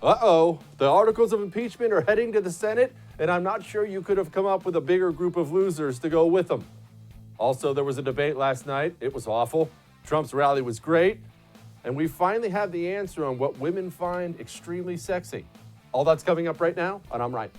Uh-oh, the articles of impeachment are heading to the Senate, and I'm not sure you could have come up with a bigger group of losers to go with them. Also, there was a debate last night. It was awful. Trump's rally was great. And we finally have the answer on what women find extremely sexy. All that's coming up right now, and I'm right.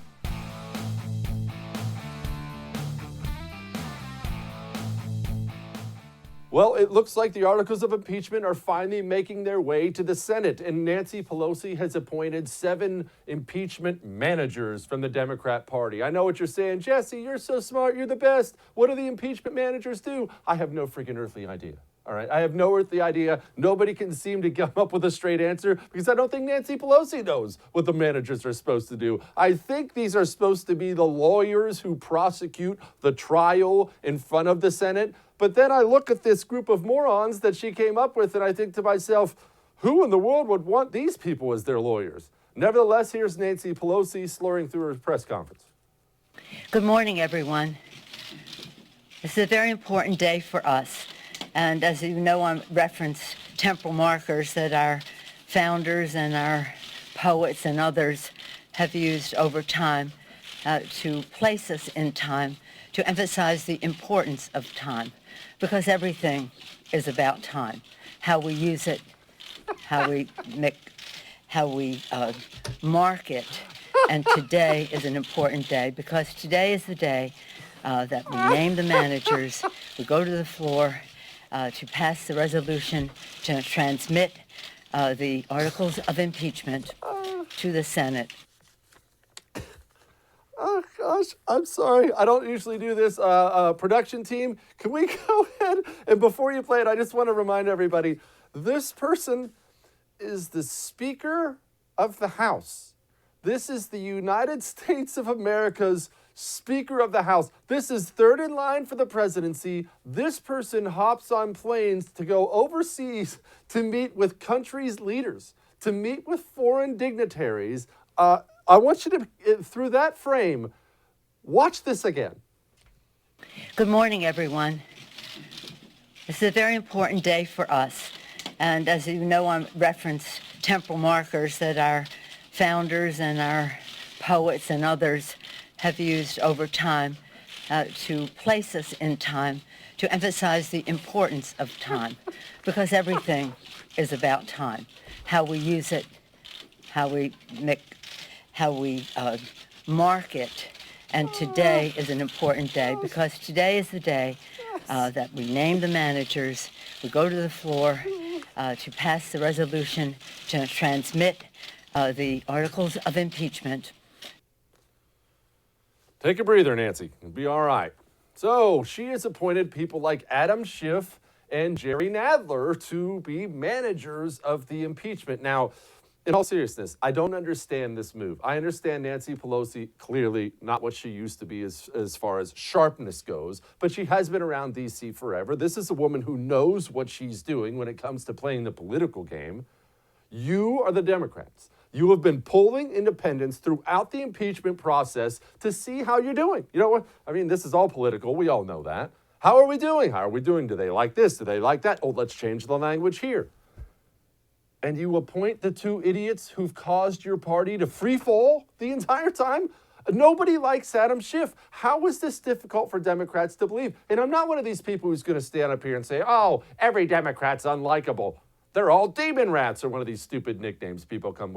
Well, it looks like the articles of impeachment are finally making their way to the Senate, and Nancy Pelosi has appointed 7 impeachment managers from the Democrat Party. I know what you're saying, Jesse, you're so smart, you're the best. What do the impeachment managers do? I have no freaking earthly idea. All right, I have no earthly idea. Nobody can seem to come up with a straight answer because I don't think Nancy Pelosi knows what the managers are supposed to do. I think these are supposed to be the lawyers who prosecute the trial in front of the Senate. But then I look at this group of morons that she came up with and I think to myself, who in the world would want these people as their lawyers? Nevertheless, here's Nancy Pelosi slurring through her press conference. Good morning, everyone. This is a very important day for us. And as you know, I reference temporal markers that our founders and our poets and others have used over time to place us in time, to emphasize the importance of time, because everything is about time. How we use it, how we mark it. And today is an important day because today is the day that we name the managers. We go to the floor to pass the resolution to transmit the articles of impeachment to the Senate. Oh, gosh, I'm sorry. I don't usually do this. Production team, can we go ahead? And before you play it, I just want to remind everybody, this person is the Speaker of the House. This is the United States of America's Speaker of the House. This is third in line for the presidency. This person hops on planes to go overseas to meet with countries' leaders, to meet with foreign dignitaries. I want you to, through that frame, watch this again. Good morning, everyone. This is a very important day for us. And as you know, I reference temporal markers that our founders and our poets and others have used over time to place us in time, to emphasize the importance of time, because everything is about time. How we use it, how we mark it. And today is an important day because today is the day that we name the managers. We go to the floor to pass the resolution to transmit the articles of impeachment. Take a breather, Nancy. It'll be all right. So she has appointed people like Adam Schiff and Jerry Nadler to be managers of the impeachment. Now, in all seriousness, I don't understand this move. I understand Nancy Pelosi, clearly not what she used to be as far as sharpness goes, but she has been around D.C. forever. This is a woman who knows what she's doing when it comes to playing the political game. You are the Democrats. You have been polling independents throughout the impeachment process to see how you're doing. You know what? I mean, this is all political. We all know that. How are we doing? How are we doing? Do they like this? Do they like that? Oh, let's change the language here. And you appoint the 2 idiots who've caused your party to free fall the entire time? Nobody likes Adam Schiff. How is this difficult for Democrats to believe? And I'm not one of these people who's going to stand up here and say, oh, every Democrat's unlikable. They're all demon rats, or one of these stupid nicknames people come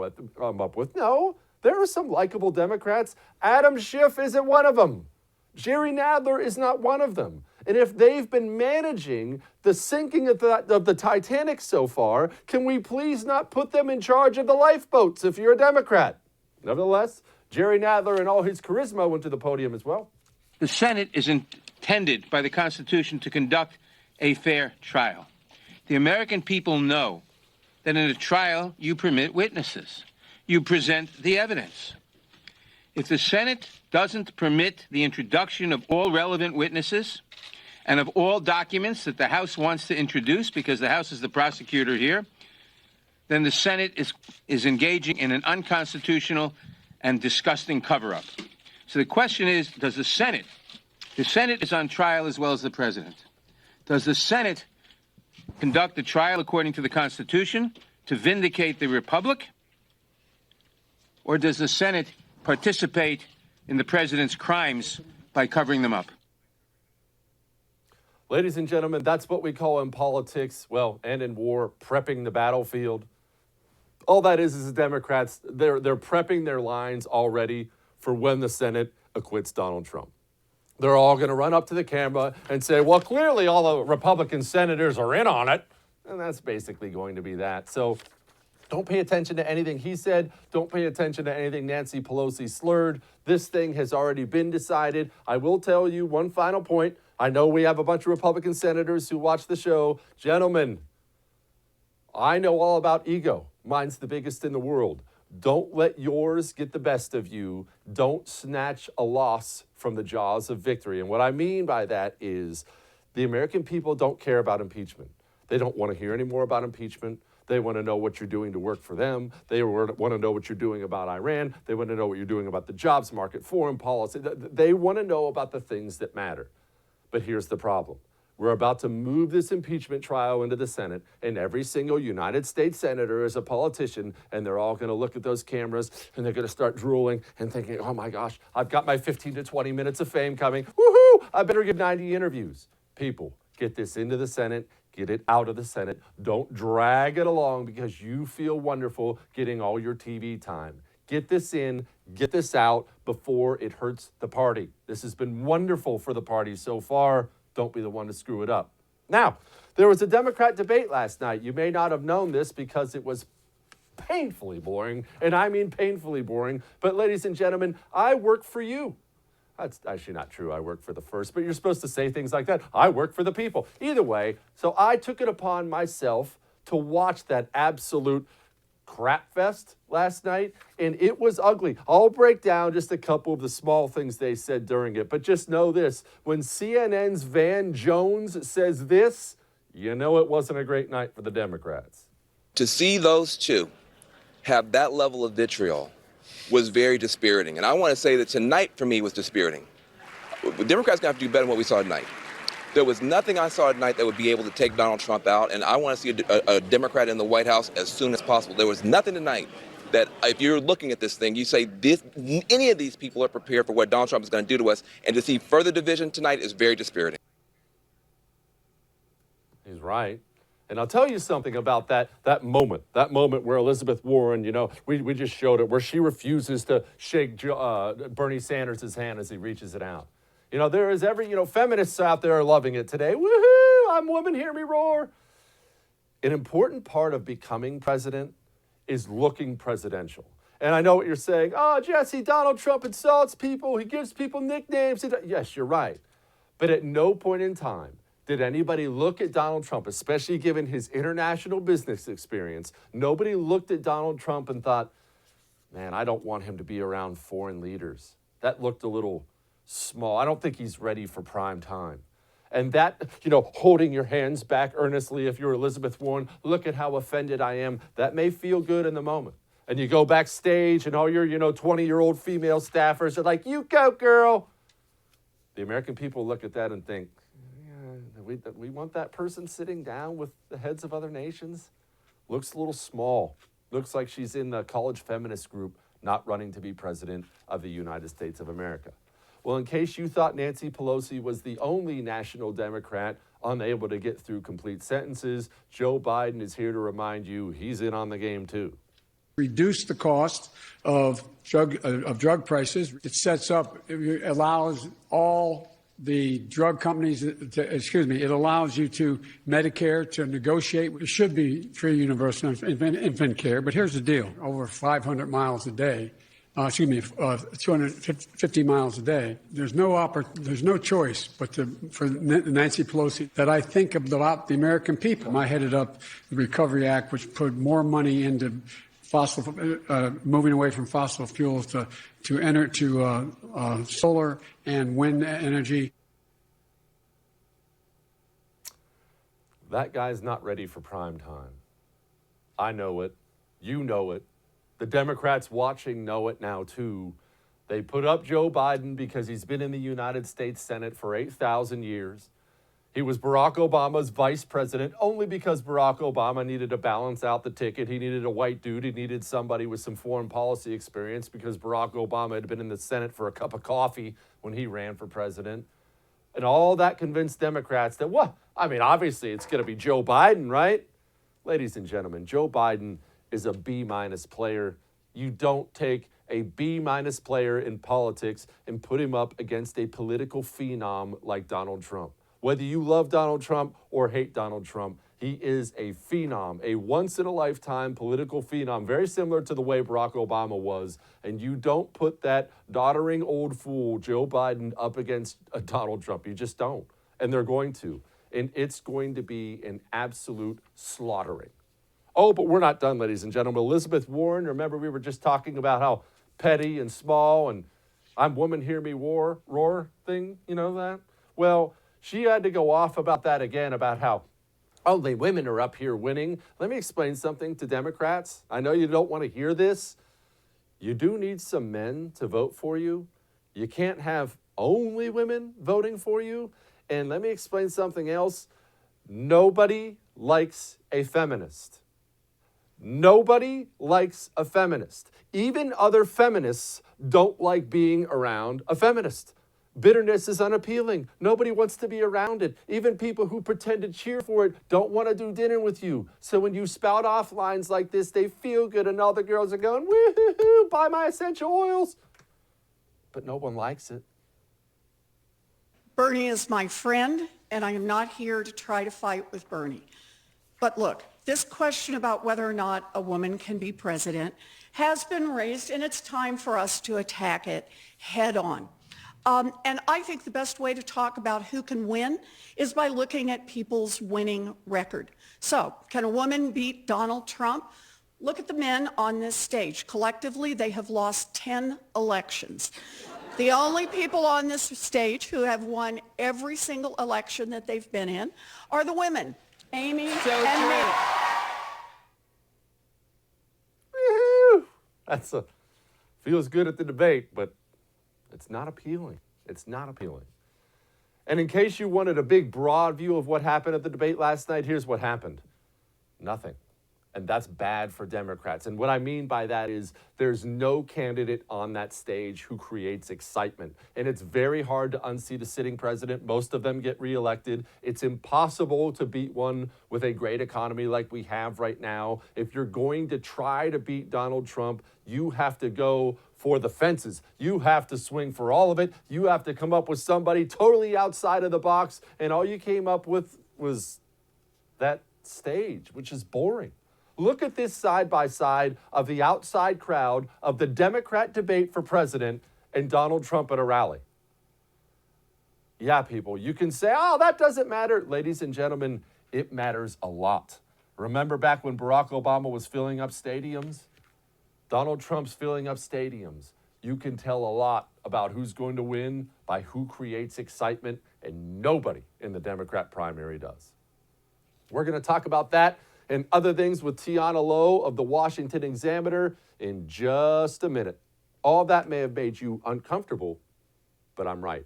up with. No, there are some likable Democrats. Adam Schiff isn't one of them. Jerry Nadler is not one of them. And if they've been managing the sinking of the Titanic so far, can we please not put them in charge of the lifeboats if you're a Democrat? Nevertheless, Jerry Nadler and all his charisma went to the podium as well. The Senate is intended by the Constitution to conduct a fair trial. The American people know that in a trial, you permit witnesses. You present the evidence. If the Senate doesn't permit the introduction of all relevant witnesses and of all documents that the House wants to introduce, because the House is the prosecutor here, then the Senate is engaging in an unconstitutional and disgusting cover-up. So the question is, does the Senate is on trial as well as the President. Does the Senate conduct a trial according to the Constitution to vindicate the Republic? Or does the Senate participate in the president's crimes by covering them up? Ladies and gentlemen, that's what we call in politics, well, and in war, prepping the battlefield. All that is the Democrats, they're prepping their lines already for when the Senate acquits Donald Trump. They're all going to run up to the camera and say, well, clearly all the Republican senators are in on it. And that's basically going to be that. So don't pay attention to anything he said. Don't pay attention to anything Nancy Pelosi slurred. This thing has already been decided. I will tell you one final point. I know we have a bunch of Republican senators who watch the show. Gentlemen, I know all about ego. Mine's the biggest in the world. Don't let yours get the best of you. Don't snatch a loss from the jaws of victory. And what I mean by that is the American people don't care about impeachment. They don't want to hear any more about impeachment. They want to know what you're doing to work for them. They want to know what you're doing about Iran. They want to know what you're doing about the jobs market, foreign policy. They want to know about the things that matter. But here's the problem. We're about to move this impeachment trial into the Senate, and every single United States senator is a politician, and they're all going to look at those cameras, and they're going to start drooling and thinking, oh my gosh, I've got my 15 to 20 minutes of fame coming. Woohoo! I better give 90 interviews. People, get this into the Senate. Get it out of the Senate. Don't drag it along because you feel wonderful getting all your TV time. Get this in, get this out before it hurts the party. This has been wonderful for the party so far. Don't be the one to screw it up. Now, there was a Democrat debate last night. You may not have known this because it was painfully boring, and I mean painfully boring. But ladies and gentlemen, I work for you. That's actually not true. I work for the first, but you're supposed to say things like that. I work for the people. Either way, so I took it upon myself to watch that absolute crap fest last night, and it was ugly. I'll break down just a couple of the small things they said during it, but just know this. When CNN's Van Jones says this, you know it wasn't a great night for the Democrats. To see those two have that level of vitriol was very dispiriting. And I want to say that tonight for me was dispiriting. The Democrats going to have to do better than what we saw tonight. There was nothing I saw tonight that would be able to take Donald Trump out, and I want to see a Democrat in the White House as soon as possible. There was nothing tonight that if you're looking at this thing, you say any of these people are prepared for what Donald Trump is going to do to us, and to see further division tonight is very dispiriting. He's right. And I'll tell you something about that moment where Elizabeth Warren, you know, we just showed it, where she refuses to shake Bernie Sanders' hand as he reaches it out. You know, there is feminists out there are loving it today. Woohoo, I'm woman, hear me roar. An important part of becoming president is looking presidential. And I know what you're saying. Oh, Jesse, Donald Trump insults people. He gives people nicknames. Yes, you're right. But at no point in time did anybody look at Donald Trump, especially given his international business experience. Nobody looked at Donald Trump and thought, man, I don't want him to be around foreign leaders. That looked a little small. I don't think he's ready for prime time. And that, holding your hands back earnestly if you're Elizabeth Warren, look at how offended I am. That may feel good in the moment. And you go backstage and all your, 20-year-old female staffers are like, you go, girl. The American people look at that and think, yeah, we want that person sitting down with the heads of other nations? Looks a little small. Looks like she's in the college feminist group, not running to be president of the United States of America. Well, in case you thought Nancy Pelosi was the only national Democrat unable to get through complete sentences, Joe Biden is here to remind you he's in on the game too. Reduce the cost of drug prices. It allows all the drug companies it allows you to Medicare to negotiate. It should be free universal infant care, but here's the deal. Over 500 miles a day. 250 miles a day. There's no choice but for Nancy Pelosi that I think about the American people. I headed up the Recovery Act, which put more money into moving away from fossil fuels to solar and wind energy. That guy's not ready for prime time. I know it. You know it. The Democrats watching know it now, too. They put up Joe Biden because he's been in the United States Senate for 8,000 years. He was Barack Obama's vice president only because Barack Obama needed to balance out the ticket. He needed a white dude. He needed somebody with some foreign policy experience because Barack Obama had been in the Senate for a cup of coffee when he ran for president. And all that convinced Democrats that, what? I mean, obviously it's going to be Joe Biden, right? Ladies and gentlemen, Joe Biden is a B-minus player. You don't take a B-minus player in politics and put him up against a political phenom like Donald Trump. Whether you love Donald Trump or hate Donald Trump, he is a phenom, a once-in-a-lifetime political phenom, very similar to the way Barack Obama was. And you don't put that doddering old fool, Joe Biden, up against Donald Trump. You just don't. And they're going to. And it's going to be an absolute slaughtering. Oh, but we're not done, ladies and gentlemen. Elizabeth Warren, remember we were just talking about how petty and small and I'm woman, hear me roar thing, you know that? Well, she had to go off about that again, about how only women are up here winning. Let me explain something to Democrats. I know you don't want to hear this. You do need some men to vote for you. You can't have only women voting for you. And let me explain something else. Nobody likes a feminist. Nobody likes a feminist. Even other feminists don't like being around a feminist. Bitterness is unappealing. Nobody wants to be around it. Even people who pretend to cheer for it don't want to do dinner with you. So when you spout off lines like this, they feel good and all the girls are going, woo-hoo-hoo, buy my essential oils. But no one likes it. Bernie is my friend, and I am not here to try to fight with Bernie. But look, this question about whether or not a woman can be president has been raised, and it's time for us to attack it head on. And I think the best way to talk about who can win is by looking at people's winning record. So, can a woman beat Donald Trump? Look at the men on this stage. Collectively, they have lost 10 elections. The only people on this stage who have won every single election that they've been in are the women, Amy and me. Woo-hoo! Feels good at the debate, but it's not appealing. It's not appealing. And in case you wanted a big, broad view of what happened at the debate last night, here's what happened. Nothing. And that's bad for Democrats. And what I mean by that is there's no candidate on that stage who creates excitement. And it's very hard to unseat a sitting president. Most of them get reelected. It's impossible to beat one with a great economy like we have right now. If you're going to try to beat Donald Trump, you have to go for the fences. You have to swing for all of it. You have to come up with somebody totally outside of the box. And all you came up with was that stage, which is boring. Look at this side by side of the outside crowd of the Democrat debate for president and Donald Trump at a rally. Yeah, people, you can say, oh, that doesn't matter. Ladies and gentlemen, it matters a lot. Remember back when Barack Obama was filling up stadiums? Donald Trump's filling up stadiums. You can tell a lot about who's going to win by who creates excitement, and nobody in the Democrat primary does. We're going to talk about that and other things with Tiana Lowe of the Washington Examiner in just a minute. All that may have made you uncomfortable, but I'm right.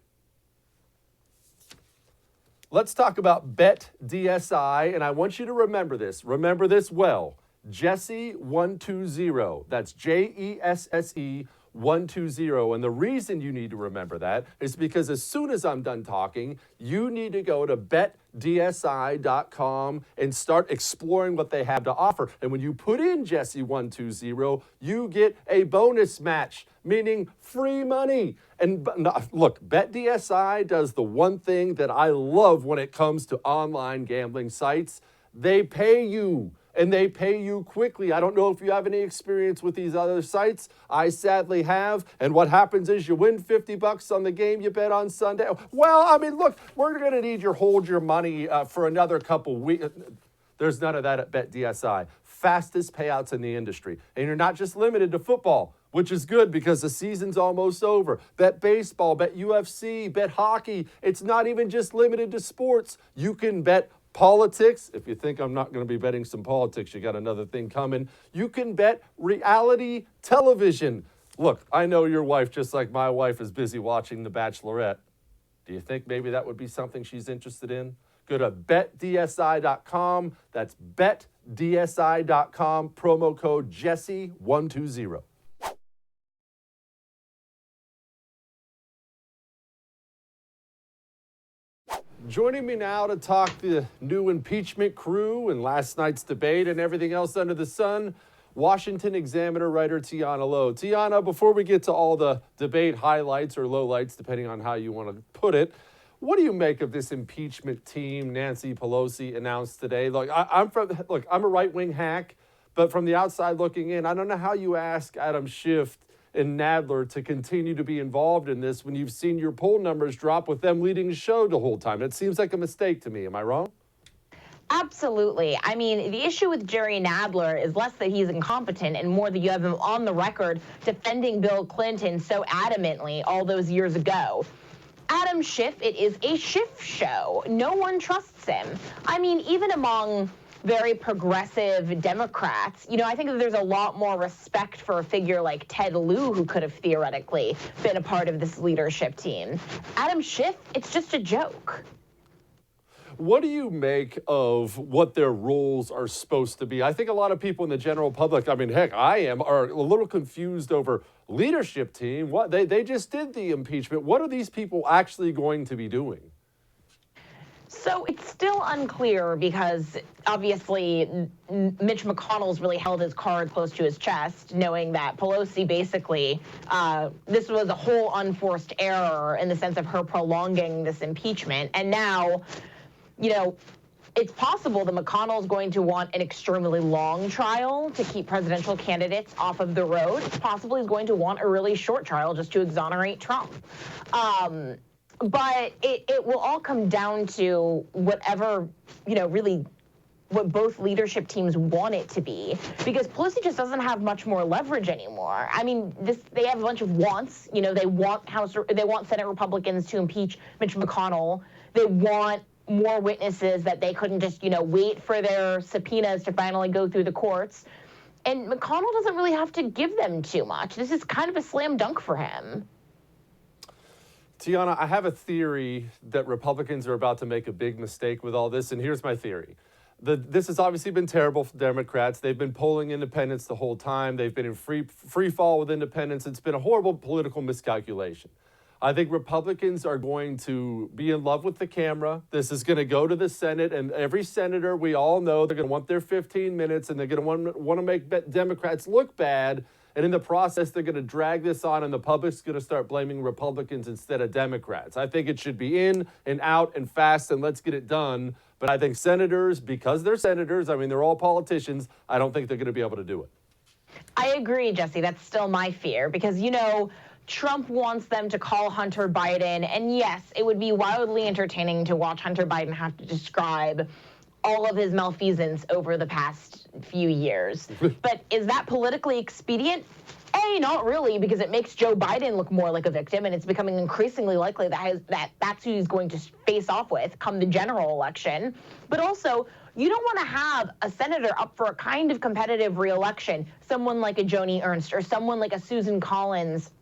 Let's talk about BetDSI, and I want you to remember this. Remember this well. Jesse120. That's Jesse 120. And the reason you need to remember that is because as soon as I'm done talking, you need to go to betdsi.com and start exploring what they have to offer. And when you put in Jesse120, you get a bonus match, meaning free money. And look, BetDSI does the one thing that I love when it comes to online gambling sites. They pay you. And they pay you quickly. I don't know if you have any experience with these other sites. I sadly have. And what happens is you win $50 on the game you bet on Sunday. Well, I mean, look, we're going to need your hold your money for another couple weeks. There's none of that at BetDSI. Fastest payouts in the industry. And you're not just limited to football, which is good because the season's almost over. Bet baseball, bet UFC, bet hockey. It's not even just limited to sports. You can bet politics. If you think I'm not going to be betting some politics, you got another thing coming. You can bet reality television. Look, I know your wife, just like my wife, is busy watching The Bachelorette. Do you think maybe that would be something she's interested in? Go to betdsi.com. That's betdsi.com. Promo code Jesse120. Joining me now to talk the new impeachment crew and last night's debate and everything else under the sun, Washington Examiner writer Tiana Lowe. Tiana, before we get to all the debate highlights or lowlights, depending on how you want to put it, what do you make of this impeachment team Nancy Pelosi announced today? Look, I'm a right-wing hack, but from the outside looking in, I don't know how you ask Adam Schiff and Nadler to continue to be involved in this when you've seen your poll numbers drop with them leading the show the whole time. It seems like a mistake to me. Am I wrong? Absolutely. I mean, the issue with Jerry Nadler is less that he's incompetent and more that you have him on the record defending Bill Clinton so adamantly all those years ago. Adam Schiff, it is a Schiff show. No one trusts him. I mean, even among very progressive Democrats, I think that there's a lot more respect for a figure like Ted Lieu, who could have theoretically been a part of this leadership team. Adam Schiff, it's just a joke. What do you make of what their roles are supposed to be? I think a lot of people in the general public, I mean, heck, I am, are a little confused over leadership team. What they just did the impeachment. What are these people actually going to be doing? So it's still unclear because obviously Mitch McConnell's really held his card close to his chest, knowing that Pelosi basically, this was a whole unforced error in the sense of her prolonging this impeachment. And now, it's possible that McConnell's going to want an extremely long trial to keep presidential candidates off of the road. It's possible he's going to want a really short trial just to exonerate Trump. But it will all come down to whatever, really what both leadership teams want it to be, because Pelosi just doesn't have much more leverage anymore. I mean, they have a bunch of wants. They want Senate Republicans to impeach Mitch McConnell. They want more witnesses that they couldn't just, wait for their subpoenas to finally go through the courts. And McConnell doesn't really have to give them too much. This is kind of a slam dunk for him. Tiana, I have a theory that Republicans are about to make a big mistake with all this, and here's my theory. This has obviously been terrible for Democrats. They've been polling independents the whole time. They've been in free fall with independents. It's been a horrible political miscalculation. I think Republicans are going to be in love with the camera. This is going to go to the Senate, and every senator, we all know, they're going to want their 15 minutes, and they're going to want to make Democrats look bad. And in the process, they're going to drag this on, and the public's going to start blaming Republicans instead of Democrats. I think it should be in and out and fast, and let's get it done. But I think senators, because they're senators, I mean, they're all politicians, I don't think they're going to be able to do it. I agree, Jesse. That's still my fear because, Trump wants them to call Hunter Biden. And yes, it would be wildly entertaining to watch Hunter Biden have to describe all of his malfeasance over the past few years. But is that politically expedient? Not really, because it makes Joe Biden look more like a victim, and it's becoming increasingly likely that's who he's going to face off with come the general election. But also, you don't want to have a senator up for a kind of competitive reelection, someone like a Joni Ernst or someone like a Susan Collins,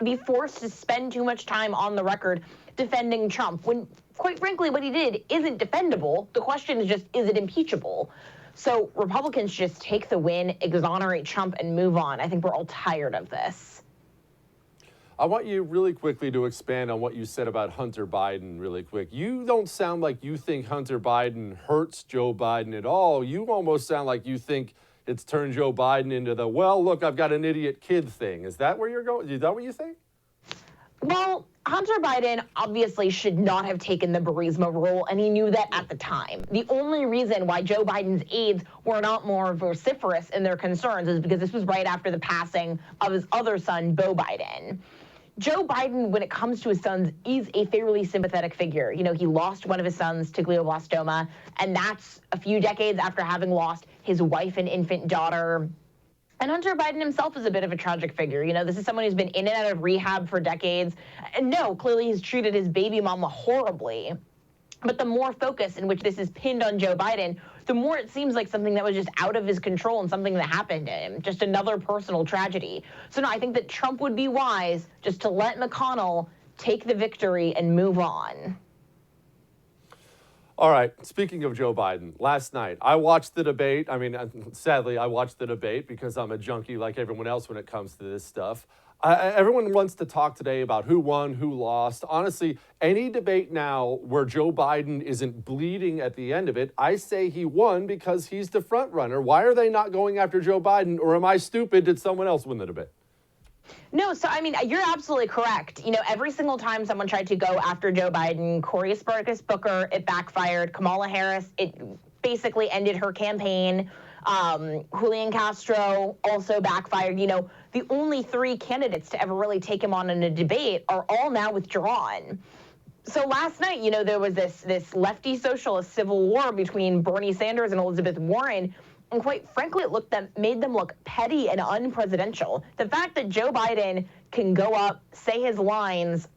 be forced to spend too much time on the record defending Trump when, quite frankly, what he did isn't defendable. The question is just, is it impeachable? So Republicans just take the win, exonerate Trump, and move on. I think we're all tired of this. I want you really quickly to expand on what you said about Hunter Biden really quick. You don't sound like you think Hunter Biden hurts Joe Biden at all. You almost sound like you think it's turned Joe Biden into the, well, look, I've got an idiot kid thing. Is that where you're going? Is that what you think? Well, Hunter Biden obviously should not have taken the Burisma role, and he knew that at the time. The only reason why Joe Biden's aides were not more vociferous in their concerns is because this was right after the passing of his other son, Beau Biden. Joe Biden, when it comes to his sons, is a fairly sympathetic figure. He lost one of his sons to glioblastoma, and that's a few decades after having lost his wife and infant daughter. And Hunter Biden himself is a bit of a tragic figure. This is someone who's been in and out of rehab for decades. And no, clearly he's treated his baby mama horribly. But the more focus in which this is pinned on Joe Biden, the more it seems like something that was just out of his control and something that happened to him, just another personal tragedy. So no, I think that Trump would be wise just to let McConnell take the victory and move on. All right. Speaking of Joe Biden, last night I watched the debate. I mean, sadly, I watched the debate because I'm a junkie like everyone else when it comes to this stuff. Everyone wants to talk today about who won, who lost. Honestly, any debate now where Joe Biden isn't bleeding at the end of it, I say he won because he's the front runner. Why are they not going after Joe Biden? Or am I stupid? Did someone else win the debate? No, so I mean, you're absolutely correct. You know, every single time someone tried to go after Joe Biden, Corey Sparkus Booker, it backfired. Kamala Harris, it basically ended her campaign. Julian Castro also backfired. You know, the only three candidates to ever really take him on in a debate are all now withdrawn. So last night, you know, there was this lefty socialist civil war between Bernie Sanders and Elizabeth Warren. And quite frankly, made them look petty and unpresidential. The fact that Joe Biden can go up, say his lines,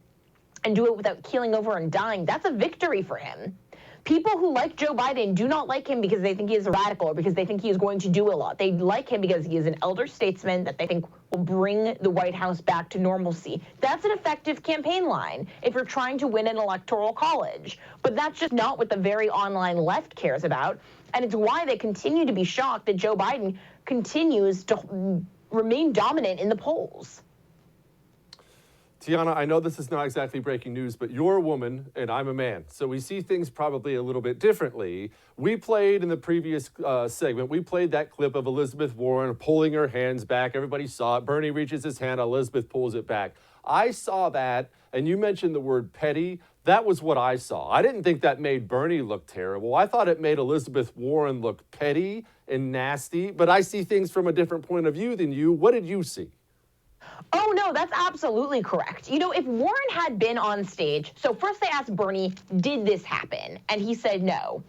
and do it without keeling over and dying, that's a victory for him. People who like Joe Biden do not like him because they think he is a radical or because they think he is going to do a lot. They like him because he is an elder statesman that they think will bring the White House back to normalcy. That's an effective campaign line if you're trying to win an electoral college. But that's just not what the very online left cares about. And it's why they continue to be shocked that Joe Biden continues to remain dominant in the polls. Tiana, I know this is not exactly breaking news, but you're a woman and I'm a man, so we see things probably a little bit differently. We played in the previous segment, we played that clip of Elizabeth Warren pulling her hands back. Everybody saw it. Bernie reaches his hand, Elizabeth pulls it back. I saw that, and you mentioned the word petty. That was what I saw. I didn't think that made Bernie look terrible. I thought it made Elizabeth Warren look petty and nasty, but I see things from a different point of view than you. What did you see? Oh, no, that's absolutely correct. You know, if Warren had been on stage, so first they asked Bernie, did this happen? And he said no.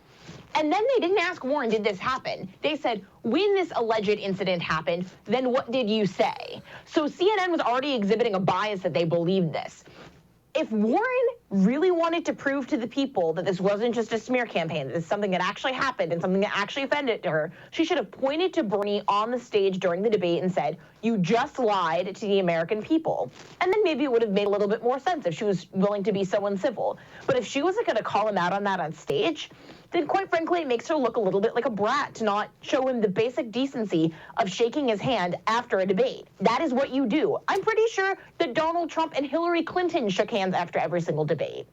And then they didn't ask Warren, did this happen? They said, when this alleged incident happened, then what did you say? So CNN was already exhibiting a bias that they believed this. If Warren really wanted to prove to the people that this wasn't just a smear campaign, that it's something that actually happened and something that actually offended her, she should have pointed to Bernie on the stage during the debate and said, you just lied to the American people. And then maybe it would have made a little bit more sense if she was willing to be so uncivil. But if she wasn't going to call him out on that on stage, then quite frankly, it makes her look a little bit like a brat to not show him the basic decency of shaking his hand after a debate. That is what you do. I'm pretty sure that Donald Trump and Hillary Clinton shook hands after every single debate.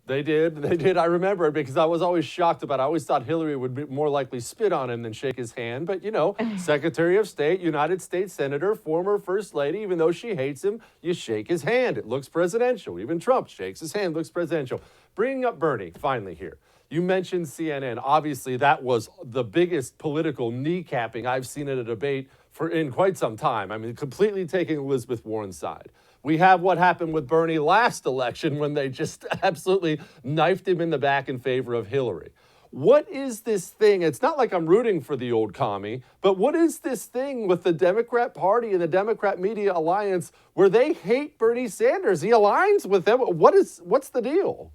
They did. I remember it because I was always shocked about it. I always thought Hillary would be more likely spit on him than shake his hand. But, you know, Secretary of State, United States Senator, former First Lady, even though she hates him, you shake his hand. It looks presidential. Even Trump shakes his hand, looks presidential. Bringing up Bernie, finally here. You mentioned CNN. Obviously, that was the biggest political kneecapping I've seen at a debate in quite some time. I mean, completely taking Elizabeth Warren's side. We have what happened with Bernie last election when they just absolutely knifed him in the back in favor of Hillary. What is this thing? It's not like I'm rooting for the old commie, but what is this thing with the Democrat Party and the Democrat Media Alliance where they hate Bernie Sanders? He aligns with them. What's the deal?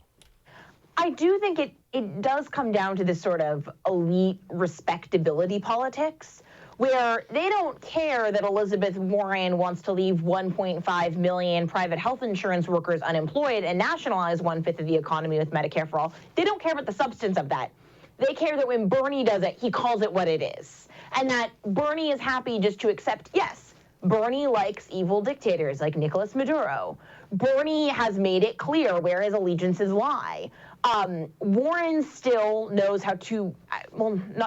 I do think it does come down to this sort of elite respectability politics, where they don't care that Elizabeth Warren wants to leave 1.5 million private health insurance workers unemployed and nationalize 1/5 of the economy with Medicare for all. They don't care about the substance of that. They care that when Bernie does it, he calls it what it is. And that Bernie is happy just to accept, yes, Bernie likes evil dictators like Nicolas Maduro. Bernie has made it clear where his allegiances lie. Warren still knows how to,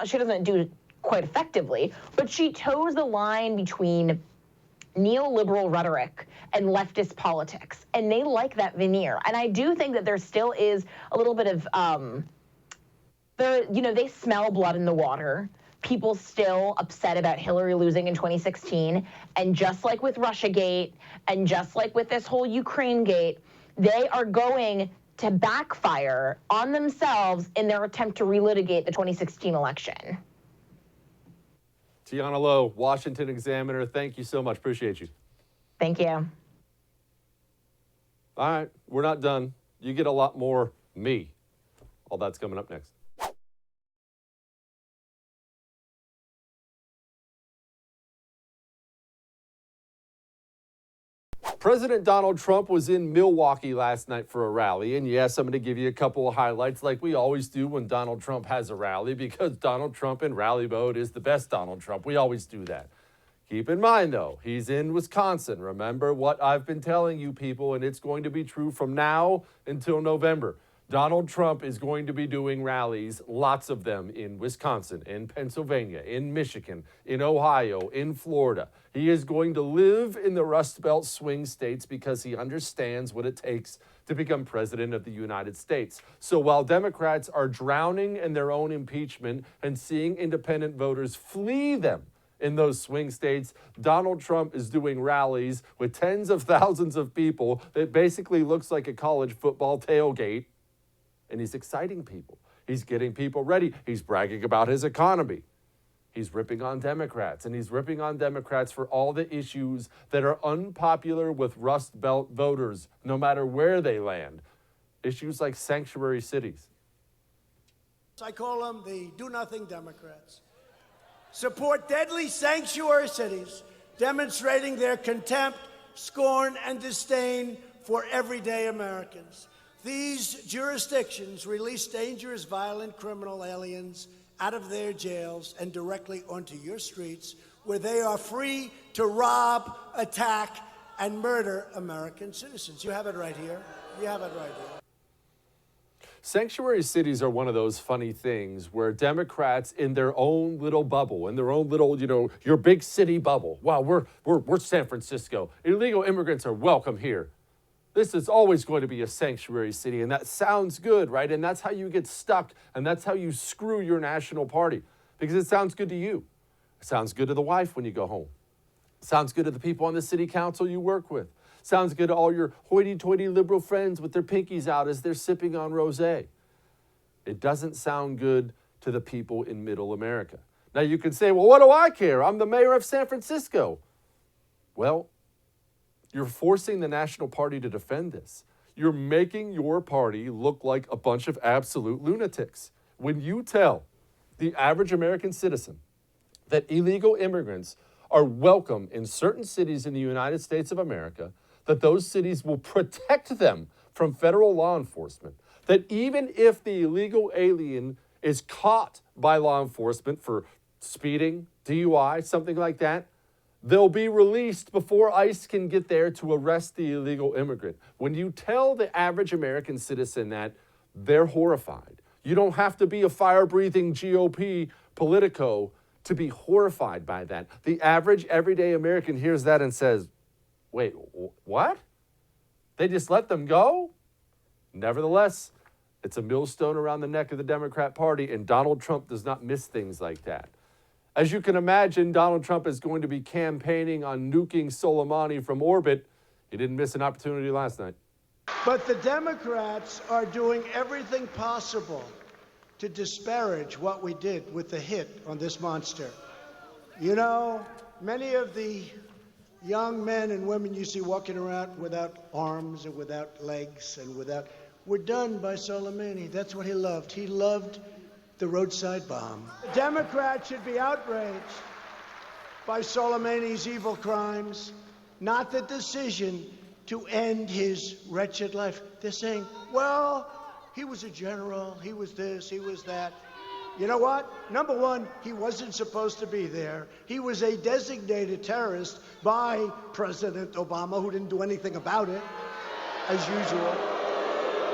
she doesn't do it quite effectively, but she toes the line between neoliberal rhetoric and leftist politics, and they like that veneer. And I do think that there still is a little bit of, they smell blood in the water. People still upset about Hillary losing in 2016, and just like with Russiagate, and just like with this whole Ukraine gate, they are going to backfire on themselves in their attempt to relitigate the 2016 election. Tiana Lowe, Washington Examiner, thank you so much. Appreciate you. Thank you. All right, we're not done. You get a lot more me. All that's coming up next. President Donald Trump was in Milwaukee last night for a rally. And yes, I'm going to give you a couple of highlights like we always do when Donald Trump has a rally, because Donald Trump in rally mode is the best Donald Trump. We always do that. Keep in mind, though, he's in Wisconsin. Remember what I've been telling you people, and it's going to be true from now until November. Donald Trump is going to be doing rallies, lots of them, in Wisconsin, in Pennsylvania, in Michigan, in Ohio, in Florida. He is going to live in the Rust Belt swing states because he understands what it takes to become president of the United States. So while Democrats are drowning in their own impeachment and seeing independent voters flee them in those swing states, Donald Trump is doing rallies with tens of thousands of people that basically looks like a college football tailgate. And he's exciting people. He's getting people ready. He's bragging about his economy. He's ripping on Democrats, and he's ripping on Democrats for all the issues that are unpopular with Rust Belt voters, no matter where they land. Issues like sanctuary cities. I call them the do-nothing Democrats. Support deadly sanctuary cities, demonstrating their contempt, scorn, and disdain for everyday Americans. These jurisdictions release dangerous, violent criminal aliens out of their jails and directly onto your streets, where they are free to rob, attack, and murder American citizens. You have it right here. You have it right here. Sanctuary cities are one of those funny things where Democrats in their own little bubble, in their own little, your big city bubble. Wow, we're San Francisco. Illegal immigrants are welcome here. This is always going to be a sanctuary city, and that sounds good, right? And that's how you get stuck, and that's how you screw your national party, because it sounds good to you. It sounds good to the wife when you go home. It sounds good to the people on the city council you work with. It sounds good to all your hoity-toity liberal friends with their pinkies out as they're sipping on rosé. It doesn't sound good to the people in middle America. Now you can say, well, what do I care? I'm the mayor of San Francisco. Well, you're forcing the national party to defend this. You're making your party look like a bunch of absolute lunatics. When you tell the average American citizen that illegal immigrants are welcome in certain cities in the United States of America, that those cities will protect them from federal law enforcement, that even if the illegal alien is caught by law enforcement for speeding, DUI, something like that, they'll be released before ICE can get there to arrest the illegal immigrant. When you tell the average American citizen that, they're horrified. You don't have to be a fire-breathing GOP politico to be horrified by that. The average everyday American hears that and says, wait, what? They just let them go? Nevertheless, it's a millstone around the neck of the Democrat Party, and Donald Trump does not miss things like that. As you can imagine, Donald Trump is going to be campaigning on nuking Soleimani from orbit. He didn't miss an opportunity last night. But the Democrats are doing everything possible to disparage what we did with the hit on this monster. You know, many of the young men and women you see walking around without arms and without legs and were done by Soleimani. That's what he loved. He loved the roadside bomb. Democrats should be outraged by Soleimani's evil crimes, not the decision to end his wretched life. They're saying, well, he was a general, he was this, he was that. You know what? Number one, he wasn't supposed to be there. He was a designated terrorist by President Obama, who didn't do anything about it, as usual.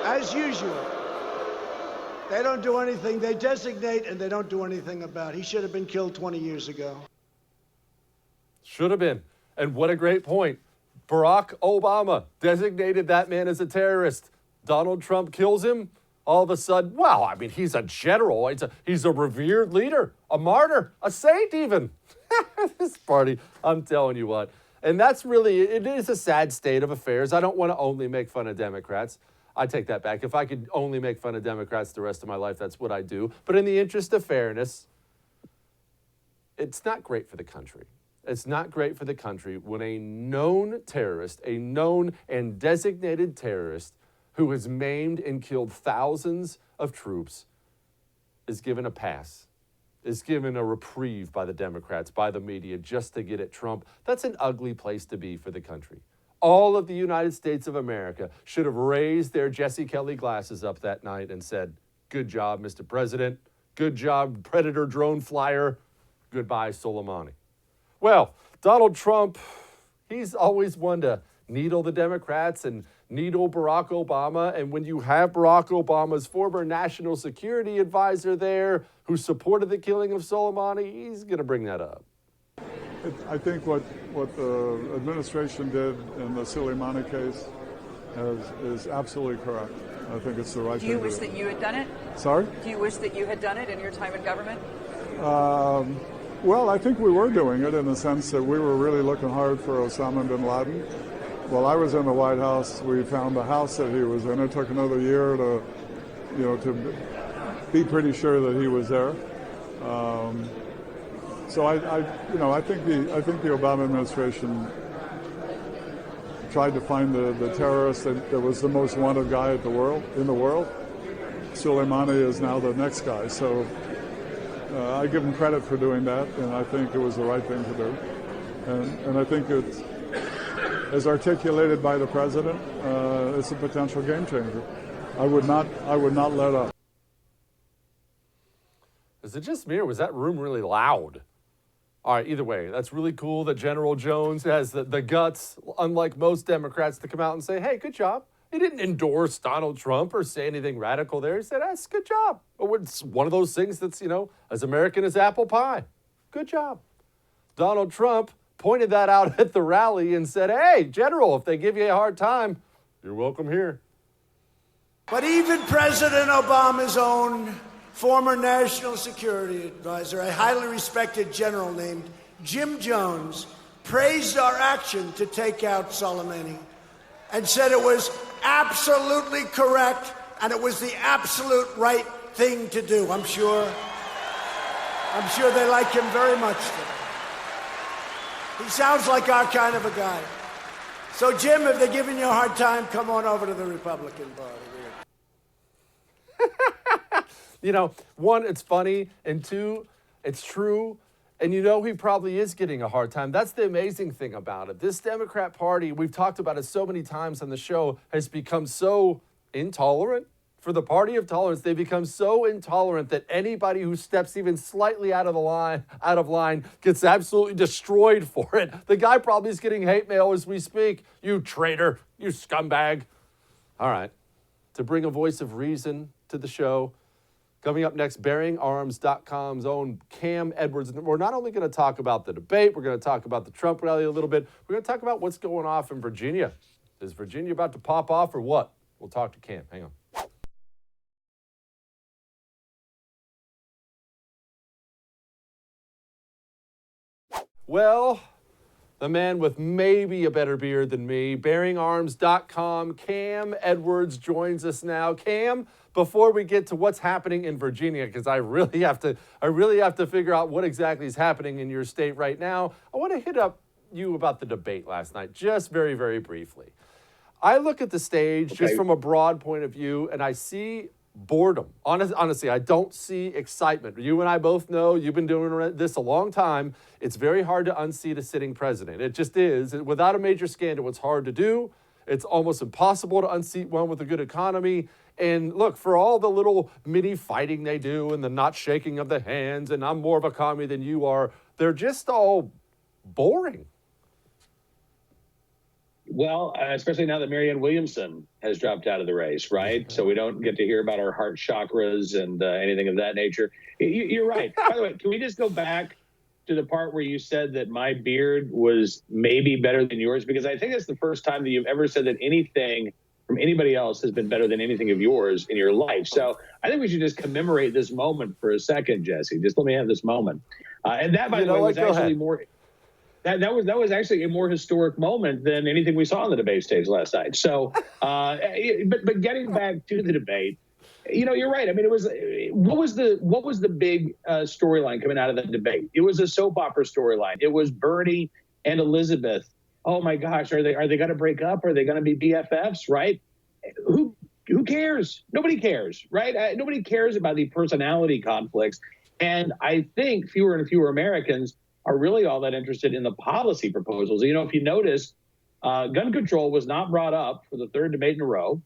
As usual. They don't do anything. They designate and they don't do anything about it. He should have been killed 20 years ago. Should have been. And what a great point. Barack Obama designated that man as a terrorist. Donald Trump kills him. All of a sudden, well, I mean, he's a general. He's a revered leader, a martyr, a saint even. This party, I'm telling you what. And that's really, it is a sad state of affairs. I don't want to only make fun of Democrats. I take that back. If I could only make fun of Democrats the rest of my life, that's what I do. But in the interest of fairness, it's not great for the country. It's not great for the country when a known terrorist, a known and designated terrorist who has maimed and killed thousands of troops is given a pass, is given a reprieve by the Democrats, by the media, just to get at Trump. That's an ugly place to be for the country. all of the United States of America should have raised their Jesse Kelly glasses up that night and said, good job, Mr. President. Good job, Predator drone flyer. Goodbye, Soleimani. Well, Donald Trump, he's always one to needle the Democrats and needle Barack Obama. And when you have Barack Obama's former national security advisor there who supported the killing of Soleimani, he's going to bring that up. I think what the administration did in the Soleimani case is absolutely correct. I think it's the right thing to do. Do you wish that you had done it? Sorry? Do you wish that you had done it in your time in government? Well, I think we were doing it in the sense that we were really looking hard for Osama bin Laden. While I was in the White House, we found the house that he was in. It took another year to be pretty sure that he was there. So I think the Obama administration tried to find the terrorist that was the most wanted guy in the world. Soleimani is now the next guy. So I give him credit for doing that, and I think it was the right thing to do. And I think it's, as articulated by the president, it's a potential game changer. I would not let up. Is it just me, or was that room really loud? All right, either way, that's really cool that General Jones has the guts, unlike most Democrats, to come out and say, hey, good job. He didn't endorse Donald Trump or say anything radical there. He said, that's good job. It's one of those things that's, as American as apple pie. Good job. Donald Trump pointed that out at the rally and said, hey, General, if they give you a hard time, you're welcome here. But even President Obama's own former national security advisor, a highly respected general named Jim Jones, praised our action to take out Soleimani and said it was absolutely correct and it was the absolute right thing to do. I'm sure they like him very much. He sounds like our kind of a guy. So, Jim, if they're giving you a hard time, come on over to the Republican Party. One, it's funny, and two, it's true. And he probably is getting a hard time. That's the amazing thing about it. This Democrat Party, we've talked about it so many times on the show, has become so intolerant. For the party of tolerance, they become so intolerant that anybody who steps even slightly out of line gets absolutely destroyed for it. The guy probably is getting hate mail as we speak. You traitor, you scumbag. All right, to bring a voice of reason to the show, coming up next, BearingArms.com's own Cam Edwards. And we're not only going to talk about the debate, we're going to talk about the Trump rally a little bit. We're going to talk about what's going off in Virginia. Is Virginia about to pop off or what? We'll talk to Cam. Hang on. Well, the man with maybe a better beard than me, BearingArms.com, Cam Edwards joins us now. Cam, before we get to what's happening in Virginia, because I really have to figure out what exactly is happening in your state right now, I want to hit up you about the debate last night, just very, very briefly. I look at the stage just from a broad point of view, and I see boredom. Honestly, I don't see excitement. You and I both know, you've been doing this a long time. It's very hard to unseat a sitting president. It just is. Without a major scandal, it's hard to do. It's almost impossible to unseat one with a good economy. And look, for all the little mini fighting they do and the not shaking of the hands, and I'm more of a commie than you are, they're just all boring. Well, especially now that Marianne Williamson has dropped out of the race, right? So we don't get to hear about our heart chakras and anything of that nature. You're right. By the way, can we just go back to the part where you said that my beard was maybe better than yours? Because I think it's the first time that you've ever said that anything from anybody else has been better than anything of yours in your life. So I think we should just commemorate this moment for a second, Jesse. Just let me have this moment. And that, by the way, was actually more... That was actually a more historic moment than anything we saw on the debate stage last night. So, but getting back to the debate, you're right. I mean, what was the big storyline coming out of the debate? It was a soap opera storyline. It was Bernie and Elizabeth. Oh my gosh, are they going to break up? Are they going to be BFFs? Right? Who cares? Nobody cares, right? Nobody cares about the personality conflicts, and I think fewer and fewer Americans are really all that interested in the policy proposals. If you notice, Gun control was not brought up for the third debate in a row,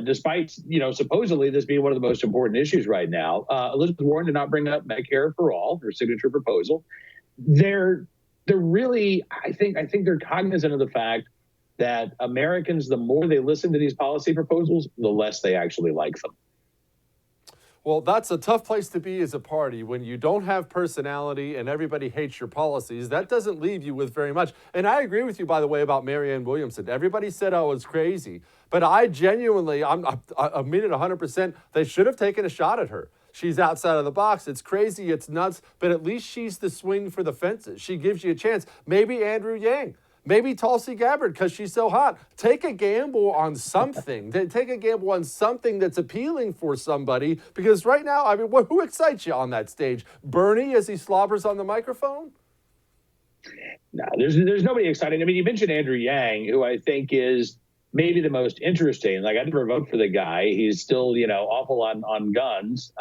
despite, supposedly this being one of the most important issues right now. Elizabeth Warren did not bring up Medicare for all, her signature proposal. They're really, I think they're cognizant of the fact that Americans, the more they listen to these policy proposals, the less they actually like them. Well, that's a tough place to be as a party when you don't have personality and everybody hates your policies. That doesn't leave you with very much. And I agree with you, by the way, about Marianne Williamson. Everybody said I was crazy, but I genuinely, I mean it 100%. They should have taken a shot at her. She's outside of the box. It's crazy. It's nuts. But at least she's the swing for the fences. She gives you a chance. Maybe Andrew Yang. Maybe Tulsi Gabbard, because she's so hot. Take a gamble on something. Take a gamble on something that's appealing for somebody. Because right now, I mean, who excites you on that stage? Bernie as he slobbers on the microphone? No, there's nobody exciting. I mean, you mentioned Andrew Yang, who I think is maybe the most interesting. Like, I never vote for the guy. He's still, awful on guns.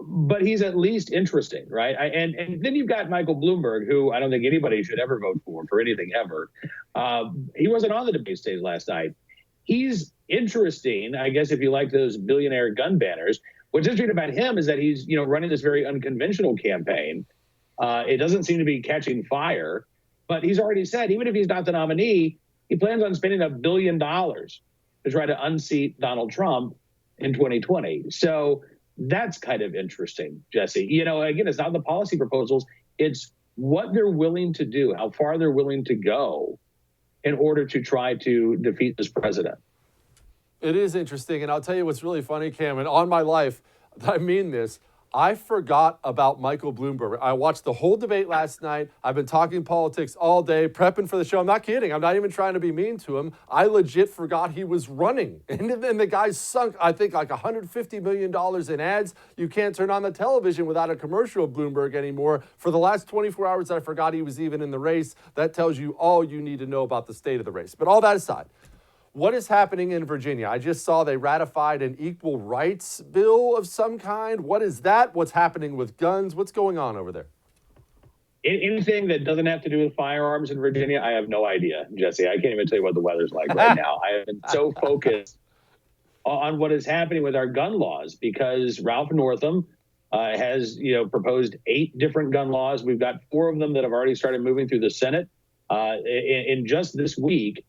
But he's at least interesting, right? And then you've got Michael Bloomberg, who I don't think anybody should ever vote for anything ever. He wasn't on the debate stage last night. He's interesting, I guess, if you like those billionaire gun banners. What's interesting about him is that he's, running this very unconventional campaign. It doesn't seem to be catching fire, but he's already said, even if he's not the nominee, he plans on spending $1 billion to try to unseat Donald Trump in 2020. So that's kind of interesting, Jesse. Again, it's not the policy proposals. It's what they're willing to do, how far they're willing to go in order to try to defeat this president. It is interesting. And I'll tell you what's really funny, Cam, and on my life, I mean this, I forgot about Michael Bloomberg. I watched the whole debate last night. I've been talking politics all day, prepping for the show. I'm not kidding. I'm not even trying to be mean to him. I legit forgot he was running. And then the guy sunk, I think, like $150 million in ads. You can't turn on the television without a commercial of Bloomberg anymore. For the last 24 hours, I forgot he was even in the race. That tells you all you need to know about the state of the race. But all that aside, what is happening in Virginia? I just saw they ratified an equal rights bill of some kind. What is that? What's happening with guns? What's going on over there? Anything that doesn't have to do with firearms in Virginia, I have no idea, Jesse. I can't even tell you what the weather's like right now. I have been so focused on what is happening with our gun laws because Ralph Northam has proposed 8 different gun laws. We've got 4 of them that have already started moving through the Senate. In just this week,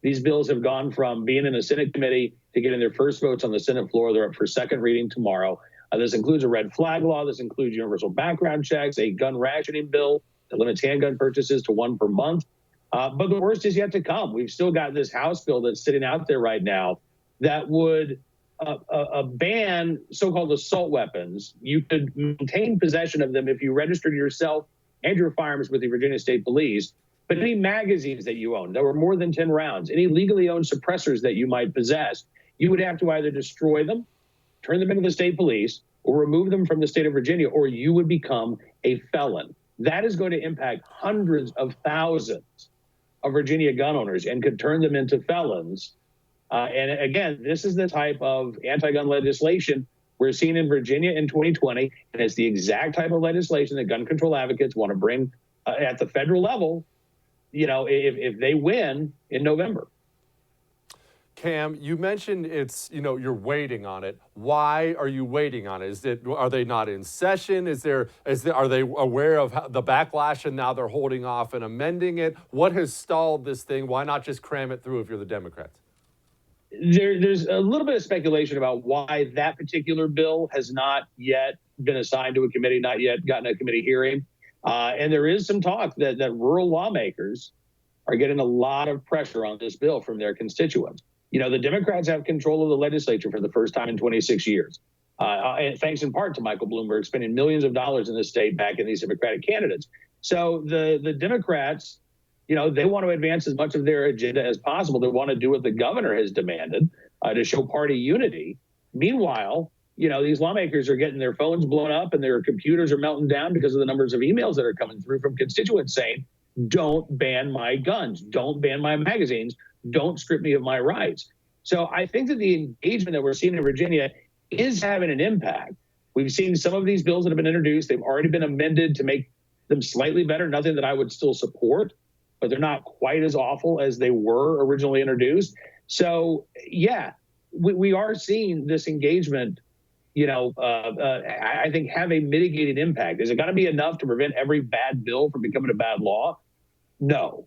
these bills have gone from being in a Senate committee to getting their first votes on the Senate floor. They're up for second reading tomorrow. This includes a red flag law. This includes universal background checks, a gun rationing bill that limits handgun purchases to 1 per month. But the worst is yet to come. We've still got this House bill that's sitting out there right now that would ban so-called assault weapons. You could maintain possession of them if you registered yourself and your firearms with the Virginia State Police. But any magazines that you own that were more than 10 rounds, any legally owned suppressors that you might possess, you would have to either destroy them, turn them into the state police, or remove them from the state of Virginia, or you would become a felon. That is going to impact hundreds of thousands of Virginia gun owners and could turn them into felons. And again, this is the type of anti-gun legislation we're seeing in Virginia in 2020, and it's the exact type of legislation that gun control advocates want to bring at the federal level, if they win in November. Cam, you mentioned it's, you're waiting on it. Why are you waiting on it? Are they not in session? Are they aware of the backlash and now they're holding off and amending it? What has stalled this thing? Why not just cram it through if you're the Democrats? There's a little bit of speculation about why that particular bill has not yet been assigned to a committee, not yet gotten a committee hearing. And there is some talk that rural lawmakers are getting a lot of pressure on this bill from their constituents. The Democrats have control of the legislature for the first time in 26 years, and thanks in part to Michael Bloomberg spending millions of dollars in the state backing these Democratic candidates. So the Democrats, they want to advance as much of their agenda as possible. They want to do what the governor has demanded to show party unity. Meanwhile, these lawmakers are getting their phones blown up and their computers are melting down because of the numbers of emails that are coming through from constituents saying, don't ban my guns, don't ban my magazines, don't strip me of my rights. So I think that the engagement that we're seeing in Virginia is having an impact. We've seen some of these bills that have been introduced. They've already been amended to make them slightly better, nothing that I would still support. but they're not quite as awful as they were originally introduced. So, yeah, we are seeing this engagement, I think have a mitigating impact. Is it going to be enough to prevent every bad bill from becoming a bad law? No.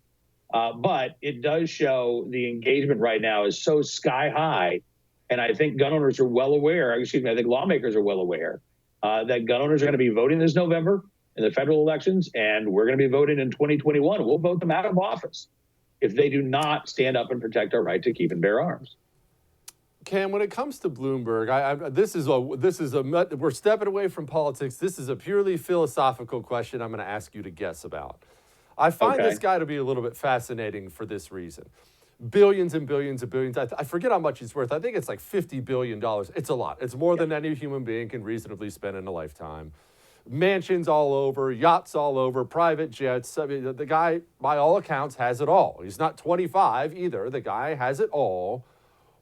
But it does show the engagement right now is so sky high. And I think gun owners are well aware, I think lawmakers are well aware that gun owners are going to be voting this November in the federal elections, and we're going to be voting in 2021. We'll vote them out of office if they do not stand up and protect our right to keep and bear arms. Cam, when it comes to Bloomberg, we're stepping away from politics. This is a purely philosophical question I'm going to ask you to guess about. I find this guy to be a little bit fascinating for this reason. Billions and billions and billions. I forget how much he's worth. I think it's like $50 billion. It's a lot. It's more than any human being can reasonably spend in a lifetime. Mansions all over, yachts all over, private jets. I mean, the guy, by all accounts, has it all. He's not 25 either. The guy has it all.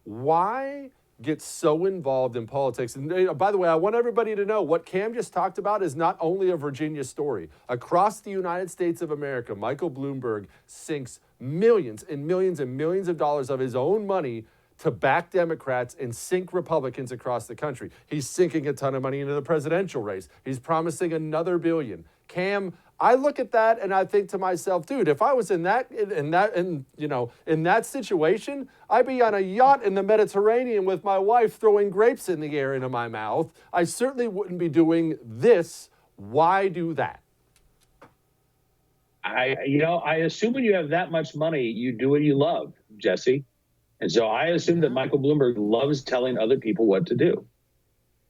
Why get so involved in politics? And by the way, I want everybody to know what Cam just talked about is not only a Virginia story. Across the United States of America, Michael Bloomberg sinks millions and millions and millions of dollars of his own money to back Democrats and sink Republicans across the country. He's sinking a ton of money into the presidential race. He's promising another billion. Cam, I look at that and I think to myself, dude, if I was in that situation, I'd be on a yacht in the Mediterranean with my wife throwing grapes in the air into my mouth. I certainly wouldn't be doing this. Why do that? I assume when you have that much money, you do what you love, Jesse. And so I assume that Michael Bloomberg loves telling other people what to do.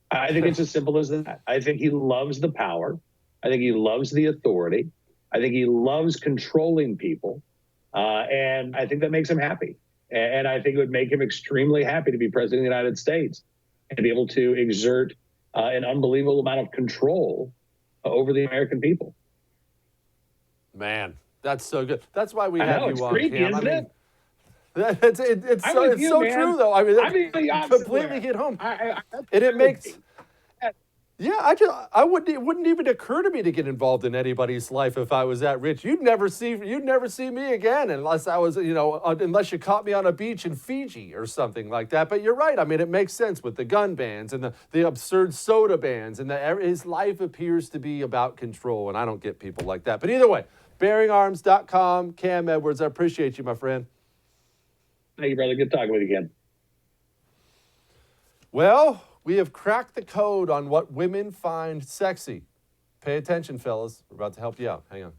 I think it's as simple as that. I think he loves the power. I think he loves the authority. I think he loves controlling people. And I think that makes him happy. And I think it would make him extremely happy to be president of the United States and be able to exert an unbelievable amount of control over the American people. Man, that's so good. That's why we have you on, creepy, Cam. isn't it? It's so true, though. I mean, that completely hit home. And it makes... Yeah, it wouldn't even occur to me to get involved in anybody's life if I was that rich. You'd never see me again unless I was, unless you caught me on a beach in Fiji or something like that. But you're right. I mean, it makes sense with the gun bans and the absurd soda bans, and his life appears to be about control, and I don't get people like that. But either way, bearingarms.com, Cam Edwards, I appreciate you, my friend. Thank you, brother. Good talking with you again. Well, we have cracked the code on what women find sexy. Pay attention, fellas. We're about to help you out. Hang on.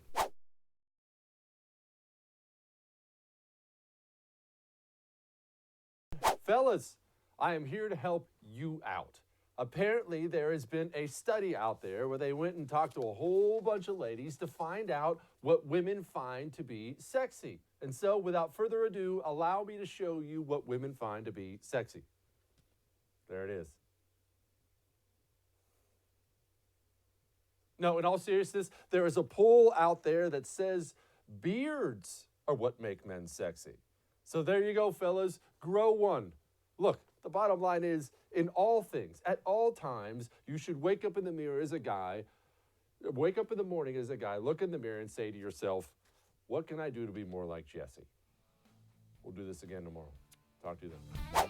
Fellas, I am here to help you out. Apparently, there has been a study out there where they went and talked to a whole bunch of ladies to find out what women find to be sexy. And so, without further ado, allow me to show you what women find to be sexy. There it is. No, in all seriousness, there is a poll out there that says beards are what make men sexy. So there you go, fellas. Grow one. Look, the bottom line is, in all things, at all times, you should wake up in the mirror as a guy, wake up in the morning as a guy, look in the mirror and say to yourself, what can I do to be more like Jesse? We'll do this again tomorrow. Talk to you then.